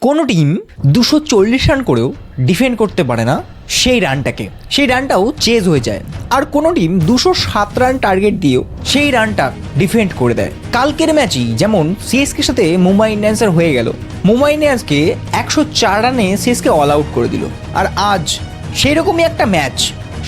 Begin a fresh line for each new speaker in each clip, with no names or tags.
কোনো team 240 run করেও defend করতে পারে না সেই রানটাও চেজ হয়ে যায়। আর কোনো টিম 207 রান টার্গেট দিয়েও সেই রানটা ডিফেন্ড করে দেয়। কালকের ম্যাচই যেমন সিএসকের সাথে মুম্বাই ইন্ডিয়ান্সের হয়ে গেল, মুম্বাই ইন্ডিয়ান্সকে 104 রানে সিএসকে অল আউট করে দিল। আর আজ সেই রকমই একটা ম্যাচ,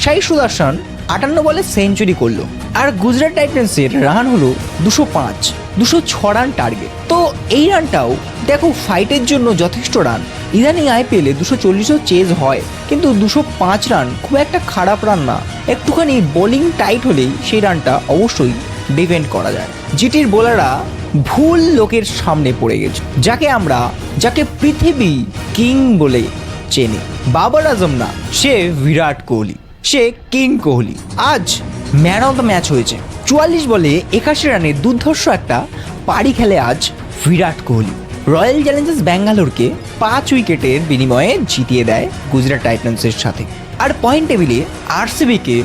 সাই সুদর্শন 58 বলে সেঞ্চুরি করলো। আর গুজরাট টাইটান্সের রান হলো 205, 206 রান টার্গেট। তো এই রানটাও দেখো ফাইটের জন্য যথেষ্ট রান। ইদানিং আইপিএলে 240ও চেজ হয়, কিন্তু 205 রান খুব একটা খারাপ রান না। একটুখানি বোলিং টাইট হলেই সেই রানটা অবশ্যই ডিফেন্ড করা যায়। জিটির বোলাররা ভুল লোকের সামনে পড়ে গেছে, যাকে পৃথিবী কিং বলে চেনে। বাবর আজম না, সে বিরাট কোহলি, সে কিং কোহলি। আজ ম্যান অফ দ্য ম্যাচ হয়েছে। 44 বলে 81 রানে দুর্ধর্ষ একটা পারি খেলে আজ বিরাট কোহলি। রয়্যাল চ্যালেঞ্জার্স ব্যাঙ্গালোরকে 5 উইকেটের বিনিময়ে জিতিয়ে দেয় গুজরাট টাইটান্সের সাথে। আর পয়েন্ট টেবিলে আরসিবিকে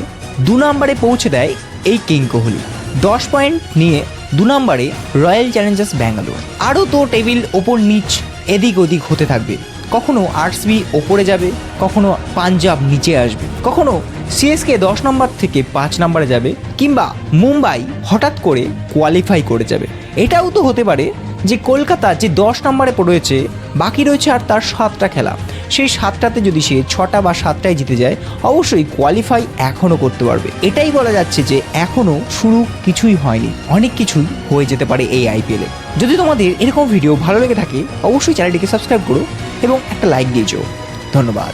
2 নম্বরে পৌঁছে দেয় এই কিং কোহলি। 10 পয়েন্ট নিয়ে 2 নম্বরে রয়্যাল চ্যালেঞ্জার্স ব্যাঙ্গালোর। আরও তো টেবিল ওপর নিচ এদিক ওদিক হতে থাকবে। কখনো আরসিবি ওপরে যাবে, কখনো পাঞ্জাব নিচে আসবে, কখনো সিএসকে 10 নম্বর থেকে 5 নম্বরে যাবে, কিংবা মুম্বাই হঠাৎ করে কোয়ালিফাই করে যাবে। এটাও তো হতে পারে যে কলকাতা যে 10 নম্বরে রয়েছে, বাকি রয়েছে আর তার 7টা খেলা, সেই 7টাতে যদি সে 6টা বা 7টায় জিতে যায়, অবশ্যই কোয়ালিফাই এখনও করতে পারবে। এটাই বলা যাচ্ছে যে এখনও শুরু কিছুই হয়নি, অনেক কিছুই হয়ে যেতে পারে এই আইপিএলে। যদি তোমাদের এরকম ভিডিও ভালো লেগে থাকে, অবশ্যই চ্যানেলটিকে সাবস্ক্রাইব করো এবং একটা লাইক দিয়ে যাও। ধন্যবাদ।